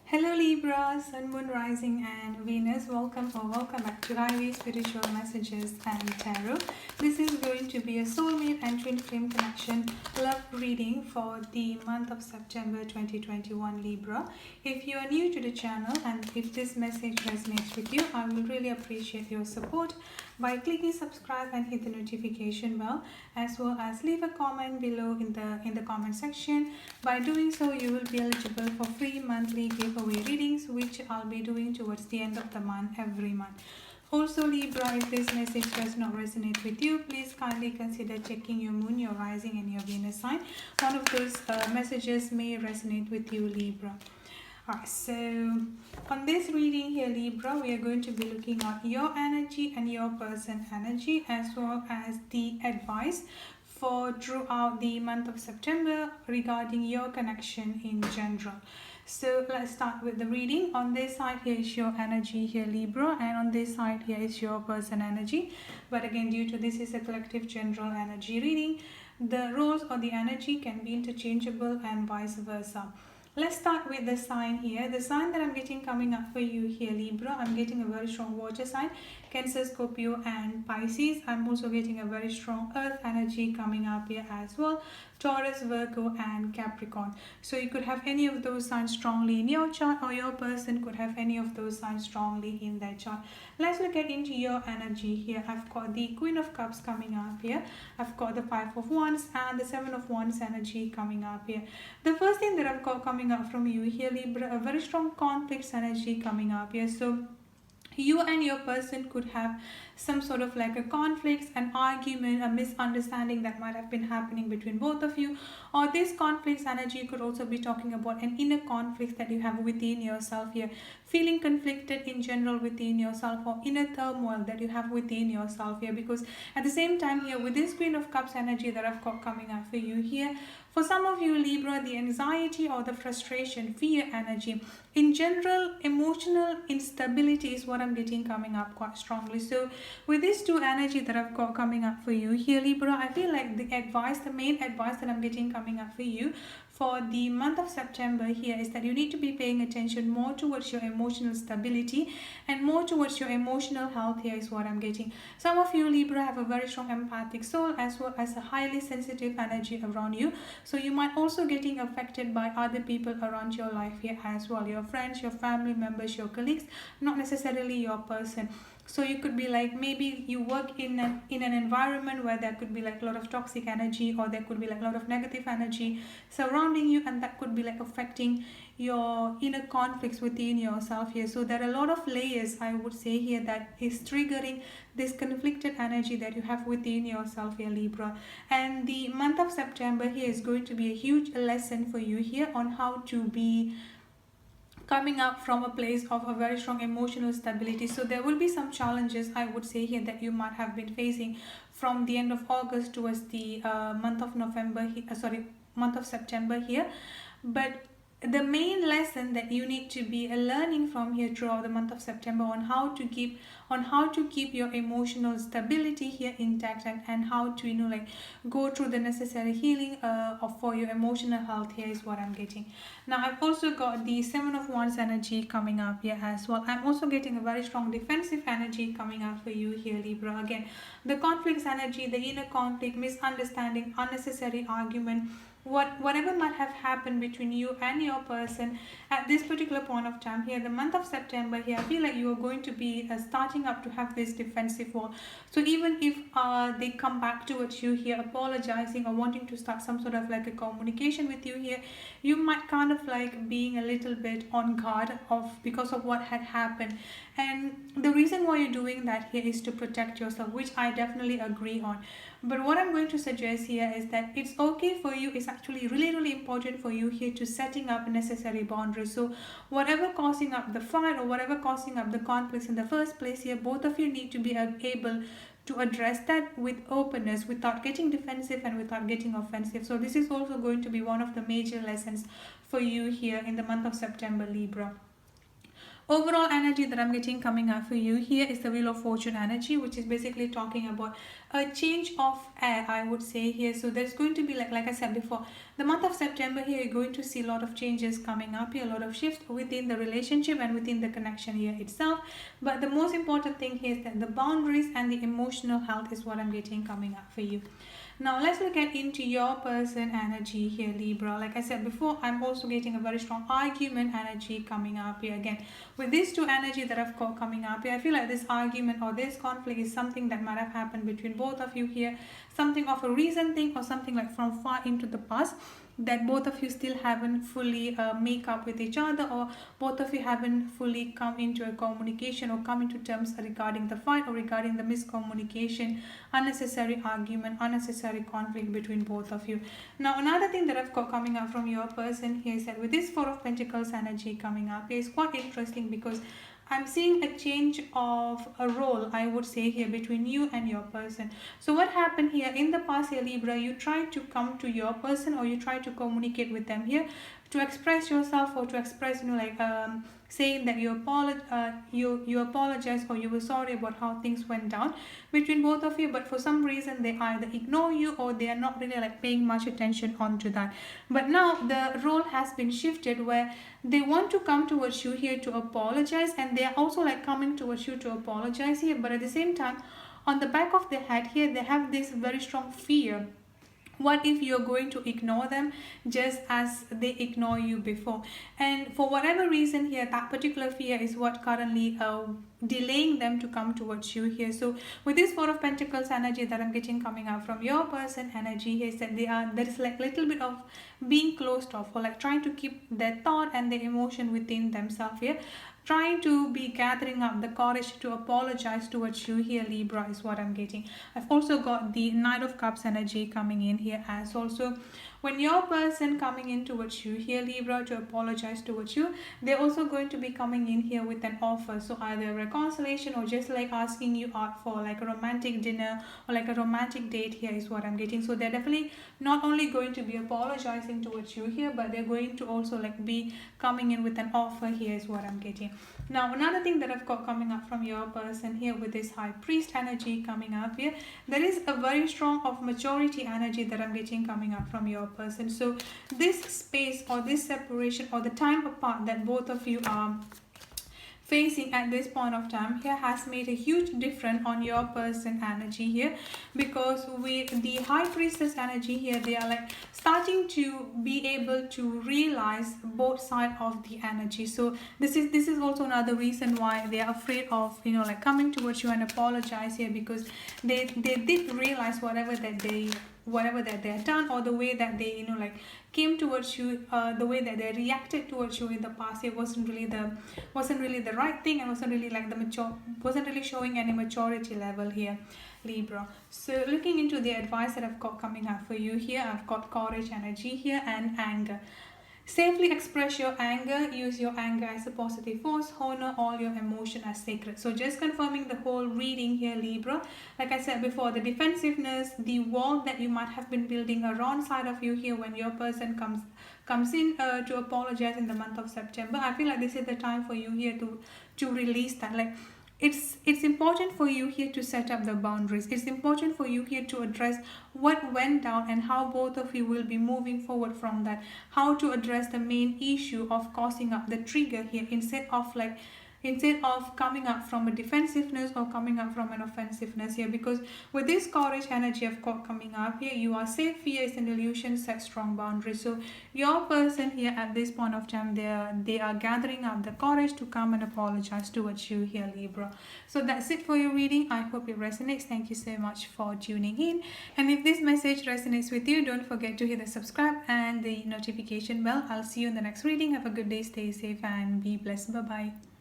Hello Libra, Sun, Moon, Rising and Venus. Welcome back to Ivy Spiritual Messages and Tarot. This is going to be a soulmate and twin flame connection love reading for the month of September 2021 Libra. If you are new to the channel and if this message resonates with you, I will really appreciate your support by clicking subscribe and hit the notification bell, as well as leave a comment below in the comment section. By doing so, you will be eligible for free monthly giveaway readings, which I'll be doing towards the end of the month every month. Also Libra, if this message does not resonate with you, please kindly consider checking your moon, your rising and your Venus sign. One of those messages may resonate with you Libra. Alright, so on this reading here Libra, we are going to be looking at your energy and your person energy, as well as the advice for throughout the month of September regarding your connection in general. So let's start with the reading. On this side here is your energy here Libra, and on this side here is your person energy. But again, due to this is a collective general energy reading, the roles or the energy can be interchangeable and vice versa. Let's start with the sign here. The sign that I'm getting coming up for you here Libra, I'm getting a very strong water sign, Cancer, Scorpio and Pisces. I'm also getting a very strong earth energy coming up here as well, Taurus, Virgo and Capricorn. So you could have any of those signs strongly in your chart, or your person could have any of those signs strongly in their chart. Let's look at into your energy here. I've got the Queen of Cups coming up here. I've got the Five of Wands and the Seven of Wands energy coming up here. The first thing that I've got coming up from you here Libra, a very strong conflicts energy coming up here. So you and your person could have some sort of like a conflict, an argument, a misunderstanding that might have been happening between both of you. Or this conflicts energy could also be talking about an inner conflict that you have within yourself here, feeling conflicted in general within yourself, or inner turmoil that you have within yourself here. Because at the same time here, with this Queen of Cups energy that I've got coming up for you here, for some of you Libra, the anxiety or the frustration, fear energy, in general emotional instability is what I'm getting coming up quite strongly. So with these two energy that I've got coming up for you here Libra, I feel like the main advice that I'm getting coming up for you for the month of September here is that you need to be paying attention more towards your emotional stability and more towards your emotional health here is what I'm getting. Some of you Libra have a very strong empathic soul, as well as a highly sensitive energy around you. So you might also getting affected by other people around your life here as well, your friends, your family members, your colleagues, not necessarily your person. So you could be like, maybe you work in an environment where there could be like a lot of toxic energy, or there could be like a lot of negative energy surrounding you, and that could be like affecting your inner conflicts within yourself here. So there are a lot of layers, I would say here, that is triggering this conflicted energy that you have within yourself here Libra. And the month of September here is going to be a huge lesson for you here on how to be coming up from a place of a very strong emotional stability. So there will be some challenges, I would say here, that you might have been facing from the end of August towards the month of month of September here. But the main lesson that you need to be learning from here throughout the month of September on how to keep your emotional stability here intact, and how to like go through the necessary healing for your emotional health here is what I'm getting. Now I've also got the Seven of Wands energy coming up here as well. I'm also getting a very strong defensive energy coming up for you here Libra. Again, the conflicts energy, the inner conflict, misunderstanding, unnecessary argument, whatever might have happened between you and your person at this particular point of time here, the month of September here, I feel like you are going to be starting up to have this defensive wall. So even if they come back towards you here apologizing or wanting to start some sort of like a communication with you here, you might kind of like being a little bit on guard because of what had happened. And the reason why you're doing that here is to protect yourself, which I definitely agree on. But what I'm going to suggest here is that it's okay for you, it's actually really important for you here to setting up necessary boundaries. So whatever causing up the fight or whatever causing up the conflicts in the first place here, both of you need to be able to address that with openness, without getting defensive and without getting offensive. So this is also going to be one of the major lessons for you here in the month of September Libra. Overall energy that I'm getting coming up for you here is the Wheel of Fortune energy, which is basically talking about a change of air, I would say here. So there's going to be, like I said before, the month of September here, you're going to see a lot of changes coming up here, a lot of shifts within the relationship and within the connection here itself. But the most important thing here is that the boundaries and the emotional health is what I'm getting coming up for you. Now let's look at into your person energy here, Libra. Like I said before, I'm also getting a very strong argument energy coming up here again. With these two energy that I've got coming up here, I feel like this argument or this conflict is something that might have happened between both of you here, something of a recent thing or something like from far into the past, that both of you still haven't fully make up with each other, or both of you haven't fully come into a communication or come into terms regarding the fight or regarding the miscommunication, unnecessary argument, unnecessary conflict between both of you. Now another thing that I've got coming up from your person here is that with this Four of Pentacles energy coming up is quite interesting, because I'm seeing a change of a role, I would say here, between you and your person. So what happened here in the past here, Libra, you tried to come to your person or you tried to communicate with them here to express yourself, or to express, saying that you apologize or you were sorry about how things went down between both of you. But for some reason they either ignore you or they are not really like paying much attention onto that. But now the role has been shifted, where they want to come towards you here to apologize, and they are also like coming towards you to apologize here. But at the same time, on the back of their head here, they have this very strong fear. What if you're going to ignore them just as they ignore you before? And for whatever reason here, that particular fear is what currently delaying them to come towards you here. So with this Four of Pentacles energy that I'm getting coming out from your person energy here, is that there is like little bit of being closed off, or like trying to keep their thought and their emotion within themselves here, trying to be gathering up the courage to apologize towards you here, Libra, is what I'm getting. I've also got the Knight of Cups energy coming in here as also. When your person coming in towards you here, Libra, to apologize towards you, they're also going to be coming in here with an offer. So either reconciliation or just like asking you out for like a romantic dinner or like a romantic date here is what I'm getting. So they're definitely not only going to be apologizing towards you here, but they're going to also like be coming in with an offer here is what I'm getting. Now another thing that I've got coming up from your person here with this High Priest energy coming up here, there is a very strong of maturity energy that I'm getting coming up from your person. So this space or this separation or the time apart that both of you are facing at this point of time here has made a huge difference on your person energy here, because with the High Priestess energy here, they are like starting to be able to realize both sides of the energy. So this is also another reason why they are afraid of like coming towards you and apologize here, because they did realize whatever that they have done, or the way that they like came towards you, the way that they reacted towards you in the past, it wasn't really the right thing, and wasn't really showing any maturity level here, Libra. So looking into the advice that I've got coming up for you here, I've got courage energy here and anger. Safely express your anger, use your anger as a positive force, honor all your emotion as sacred. So just confirming the whole reading here, Libra. Like I said before, the defensiveness, the wall that you might have been building around side of you here when your person comes in to apologize in the month of September. I feel like this is the time for you here to release that. Like it's important for you here to set up the boundaries. It's important for you here to address what went down and how both of you will be moving forward from that, how to address the main issue of causing up the trigger here, instead of coming up from a defensiveness or coming up from an offensiveness here. Because with this courage energy I've got coming up here, you are safe, fear is an illusion, set strong boundaries. So your person here at this point of time, they are gathering up the courage to come and apologize towards you here, Libra. So that's it for your reading. I hope it resonates. Thank you so much for tuning in, and if this message resonates with you, don't forget to hit the subscribe and the notification bell. I'll see you in the next reading. Have a good day, stay safe and be blessed. Bye bye.